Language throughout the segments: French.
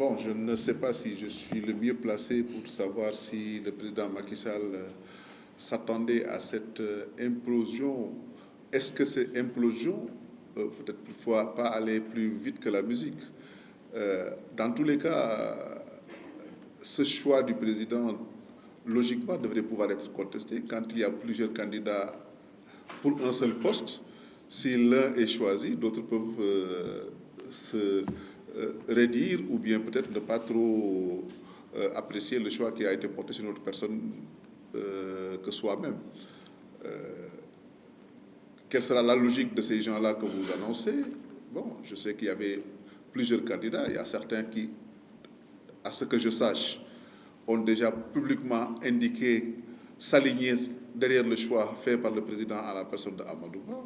Bon, je ne sais pas si je suis le mieux placé pour savoir si le président Macky Sall s'attendait à cette implosion. Est-ce que cette implosion, peut-être qu'il ne faut pas aller plus vite que la musique. Dans tous les cas, ce choix du président, logiquement, devrait pouvoir être contesté quand il y a plusieurs candidats pour un seul poste. Si l'un est choisi, d'autres peuvent se redire ou bien peut-être ne pas trop apprécier le choix qui a été porté sur une autre personne que soi-même. Quelle sera la logique de ces gens-là que vous annoncez? Bon, je sais qu'il y avait plusieurs candidats. Il y a certains qui, à ce que je sache, ont déjà publiquement indiqué s'aligner derrière le choix fait par le président à la personne d'Amadou Ba.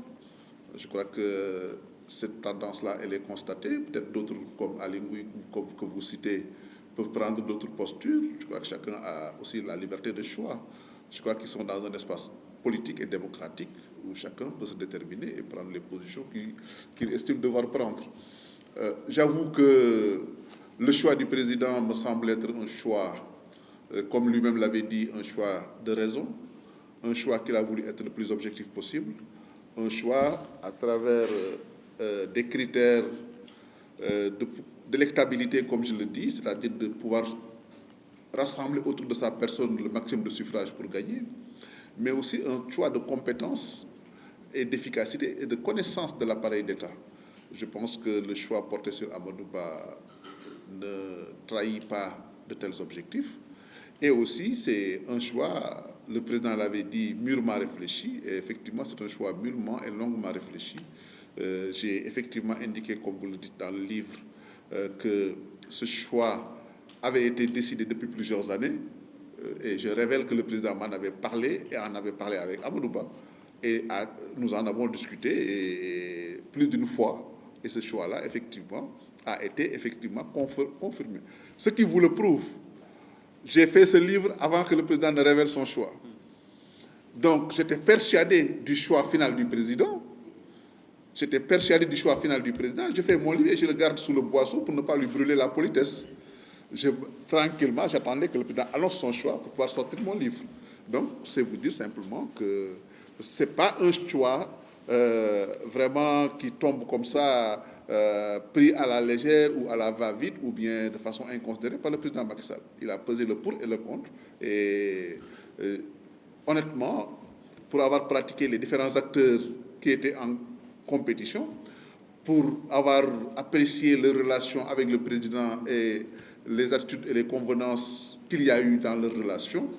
Je crois que cette tendance-là, elle est constatée. Peut-être d'autres, comme Ali Ngouille, que vous citez, peuvent prendre d'autres postures. Je crois que chacun a aussi la liberté de choix. Je crois qu'ils sont dans un espace politique et démocratique où chacun peut se déterminer et prendre les positions qu'il estime devoir prendre. J'avoue que le choix du président me semble être un choix, comme lui-même l'avait dit, un choix de raison, un choix qu'il a voulu être le plus objectif possible, un choix à travers des critères d'électabilité, comme je le dis, c'est-à-dire de pouvoir rassembler autour de sa personne le maximum de suffrages pour gagner, mais aussi un choix de compétence et d'efficacité et de connaissance de l'appareil d'État. Je pense que le choix porté sur Amadou Ba ne trahit pas de tels objectifs. Et aussi, c'est un choix, le président l'avait dit, mûrement réfléchi. Et effectivement, c'est un choix mûrement et longuement réfléchi. J'ai effectivement indiqué, comme vous le dites dans le livre, que ce choix avait été décidé depuis plusieurs années. Et je révèle que le président m'en avait parlé et en avait parlé avec Amadou Ba. Et nous en avons discuté et plus d'une fois. Et ce choix-là, effectivement, a été effectivement confirmé. Ce qui vous le prouve, j'ai fait ce livre avant que le président ne révèle son choix. Donc, j'étais persuadé du choix final du président. J'étais persuadé du choix final du président. Je fais mon livre et je le garde sous le boisseau pour ne pas lui brûler la politesse. Tranquillement, j'attendais que le président annonce son choix pour pouvoir sortir mon livre. Donc, c'est vous dire simplement que ce n'est pas un choix vraiment qui tombe comme ça, pris à la légère ou à la va-vite ou bien de façon inconsidérée par le président Macky Sall. Il a pesé le pour et le contre. Et honnêtement, pour avoir pratiqué les différents acteurs qui étaient en compétition, pour avoir apprécié les relations avec le président et les attitudes et les convenances qu'il y a eu dans leurs relations,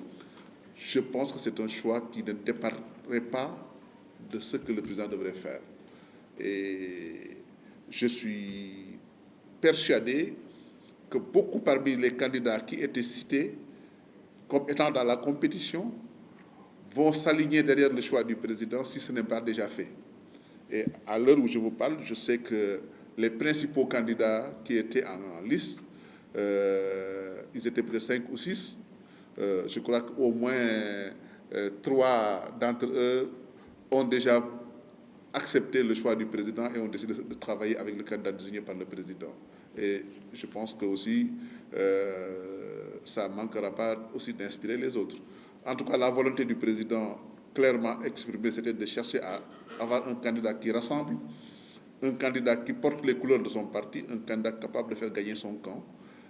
je pense que c'est un choix qui ne dépendrait pas de ce que le président devrait faire. Et je suis persuadé que beaucoup parmi les candidats qui étaient cités comme étant dans la compétition vont s'aligner derrière le choix du président si ce n'est pas déjà fait. Et à l'heure où je vous parle, je sais que les principaux candidats qui étaient en liste, ils étaient peut-être 5 ou 6. Je crois qu'au moins 3 d'entre eux ont déjà accepté le choix du président et ont décidé de travailler avec le candidat désigné par le président. Et je pense que aussi, ça ne manquera pas aussi d'inspirer les autres. En tout cas, la volonté du président clairement exprimée, c'était de chercher à avoir un candidat qui rassemble, un candidat qui porte les couleurs de son parti, un candidat capable de faire gagner son camp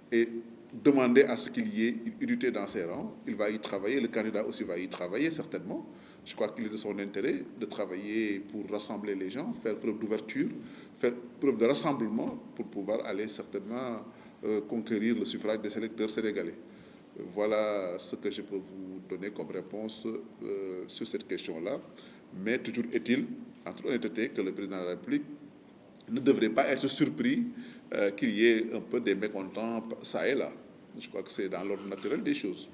et demander à ce qu'il y ait une unité dans ses rangs. Il va y travailler, le candidat aussi va y travailler certainement. Je crois qu'il est de son intérêt de travailler pour rassembler les gens, faire preuve d'ouverture, faire preuve de rassemblement pour pouvoir aller certainement conquérir le suffrage des électeurs sénégalais. Voilà ce que je peux vous donner comme réponse sur cette question-là. Mais toujours est-il, en toute honnêteté, que le président de la République ne devrait pas être surpris qu'il y ait un peu des mécontents ça et là. Je crois que c'est dans l'ordre naturel des choses.